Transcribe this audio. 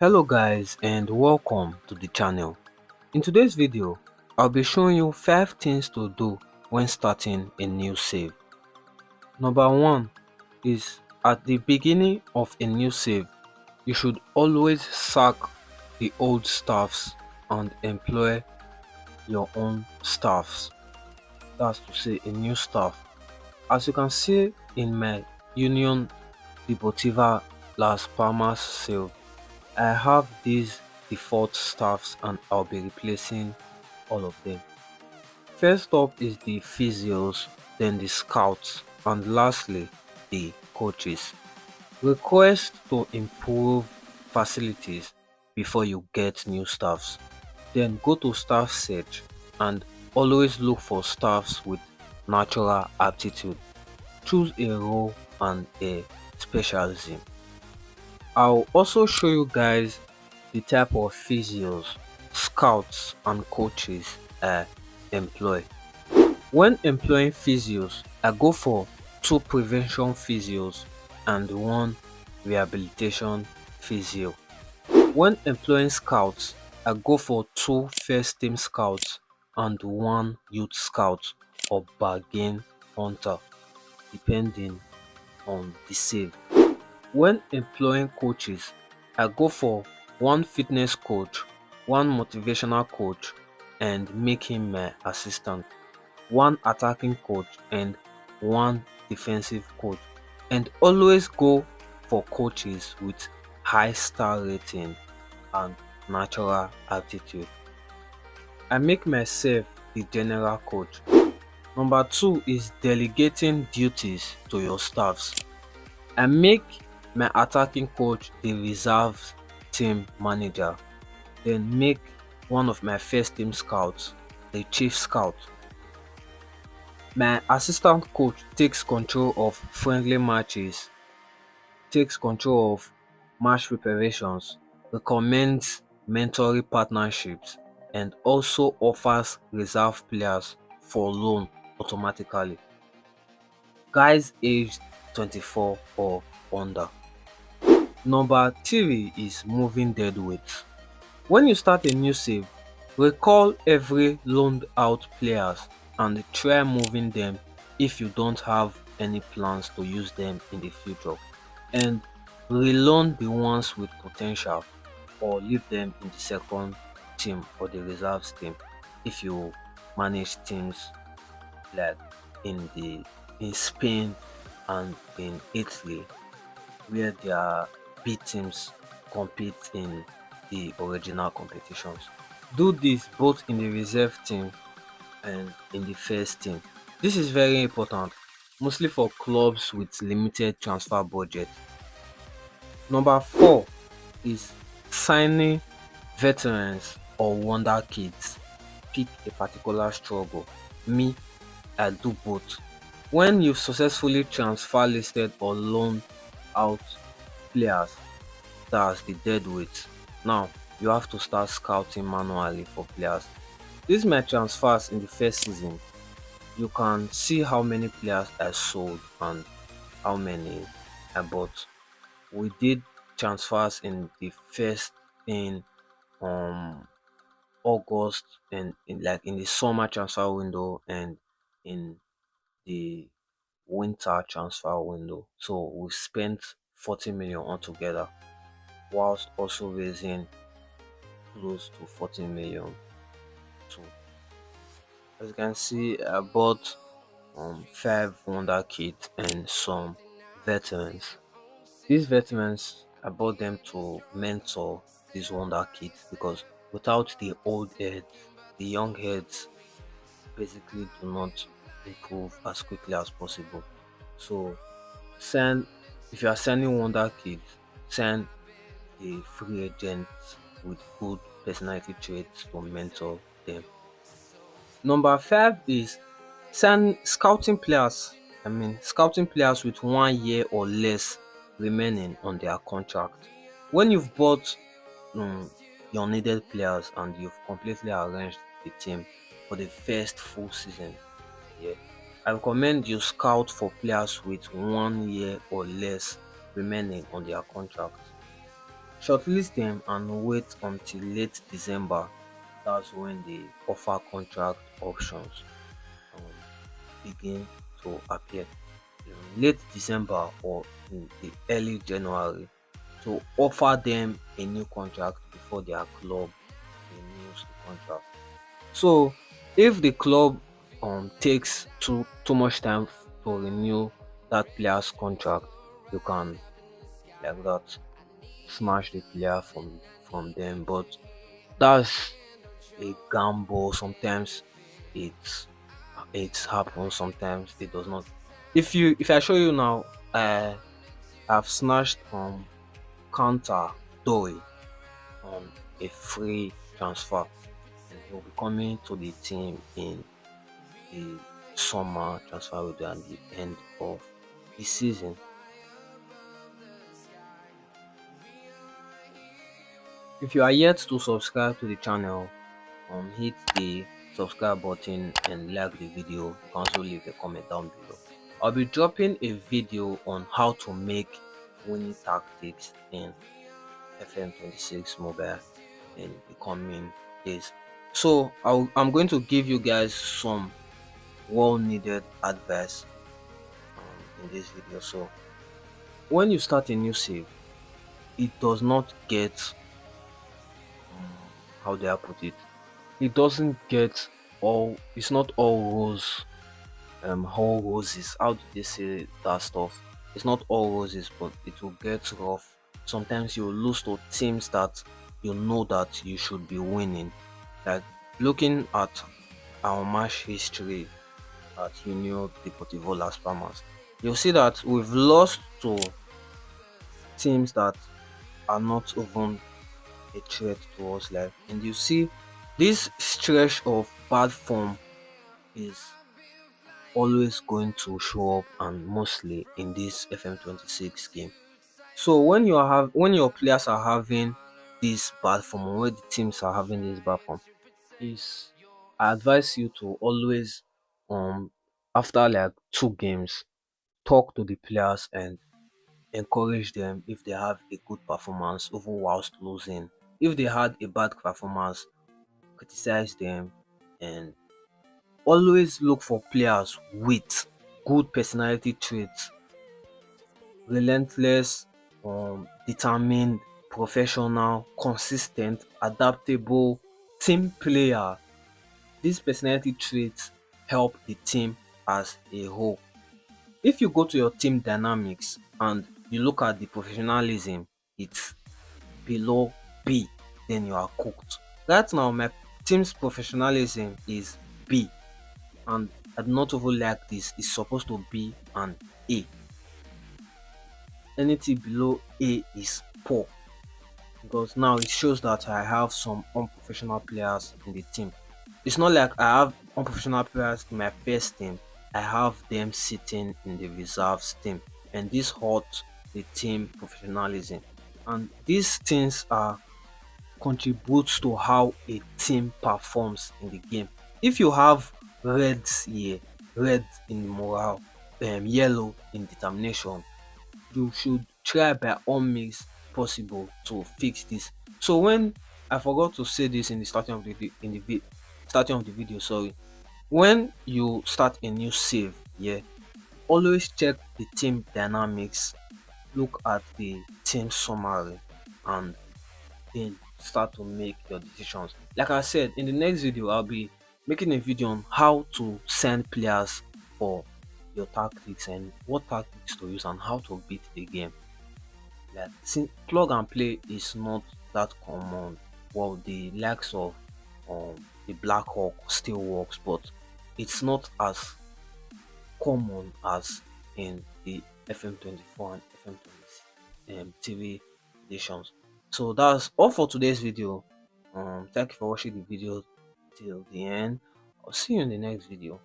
Hello guys and welcome to the channel. In today's video, I'll be showing you 5 things to do when starting a new save. Number 1 is at the beginning of a new save, you should always sack the old staffs and employ your own staffs. That's to say a new staff. As you can see in my Union Deportiva Las Palmas save, I have these default staffs and I'll be replacing all of them. First up is the physios, then the scouts, and lastly the coaches. Request to improve facilities before you get new staffs. Then go to staff search and always look for staffs with natural aptitude. Choose a role and a specialism. I'll also show you guys the type of physios, scouts and coaches I employ. When employing physios, I go for 2 prevention physios and 1 rehabilitation physio. When employing scouts, I go for 2 first team scouts and 1 youth scout or bargain hunter depending on the save. When employing coaches, I go for 1 fitness coach, 1 motivational coach and make him my assistant, 1 attacking coach and 1 defensive coach, and always go for coaches with high star rating and natural aptitude. I make myself the general coach. Number 2 is delegating duties to your staffs. I make my attacking coach the reserves team manager, then make one of my first team scouts the chief scout. My assistant coach takes control of friendly matches, takes control of match preparations, recommends mentoring partnerships, and also offers reserve players for loan automatically. Guys aged 24 or under. Number 3 is moving dead weight. When you start a new save, recall every loaned out players and try moving them if you don't have any plans to use them in the future, and reloan the ones with potential or leave them in the second team or the reserves team if you manage teams like in Spain and in Italy where their B teams compete in the original competitions. Do this both in the reserve team and in the first team. This is very important, mostly for clubs with limited transfer budget. Number 4 is signing veterans or wonder kids. Pick a particular struggle. Me, I do both. When you've successfully transfer listed or loaned out players, that's the dead weight. Now you have to start scouting manually for players. This my transfers in the first season. You can see how many players I sold and how many I bought. We did transfers in the first in um August and in the summer transfer window and in the winter transfer window. So we spent 40 million altogether whilst also raising close to 14 million too. As you can see, I bought 5 wonder kids and some veterans. These veterans, I bought them to mentor these wonder kids because without the old heads, the young heads basically do not improve as quickly as possible. So send if you are sending wonder kids, send a free agent with good personality traits to mentor them. Number 5 is send scouting players. Scouting players with 1 year or less remaining on their contract. When you've bought um, your needed players and you've completely arranged the team for the first full season, yeah, I recommend you scout for players with 1 year or less remaining on their contract. shortlist them and wait until late December. That's when the offer contract options um, begin to appear. Late December or in the early January to offer them a new contract before their club renews the contract. So if the club takes too much time to renew that player's contract, you can like that smash the player from them. But that's a gamble. Sometimes it it happens. Sometimes it does not. If I show you now, I've snatched counter Doe on a free transfer, and he'll be coming to the team in the summer transfer window and the end of the season. If you are yet to subscribe to the channel, hit the subscribe button and like the video. You can also leave a comment down below. I'll be dropping a video on how to make winning tactics in FM26 mobile in the coming days. So I'm going to give you guys some well needed advice in this video. So when you start a new save, it does not get how do I put it? It doesn't get it's not all roses. How do they say that stuff? It's not all roses, but it will get rough. Sometimes you lose to teams that you know that you should be winning. Like looking at our match history at Union Deportivo Las Palmas, you'll see that we've lost to teams that are not even a threat to us. Like, and you see, this stretch of bad form is always going to show up, and mostly in this FM26 game. So when your players are having this bad form, or when the teams are having this bad form, is I advise you to always after like 2 games talk to the players and encourage them if they have a good performance even whilst losing. If they had a bad performance, criticize them and always look for players with good personality traits, relentless, determined, professional, consistent, adaptable, team player. These personality traits help the team as a whole. If you go to your team dynamics and you look at the professionalism, it's below B, then you are cooked. Right now, my team's professionalism is B, and I do not even like this. It's supposed to be an A. Anything below A is poor because now it shows that I have some unprofessional players in the team. It's not like I have unprofessional players in my first team. I have them sitting in the reserves team, and this hurts the team professionalism. And these things are contributes to how a team performs in the game. If you have reds here, red in morale, yellow in determination, you should try by all means possible to fix this. So when I forgot to say this in the starting of starting of the video, sorry. When you start a new save, yeah, always check the team dynamics, look at the team summary, and then start to make your decisions. Like I said, in the next video, I'll be making a video on how to send players for your tactics and what tactics to use and how to beat the game. Like since plug and play is not that common, well, the likes of the Black Hawk still works, but it's not as common as in the FM24 and FM20 TV editions. So that's all for today's video. Thank you for watching the video till the end. I'll see you in the next video.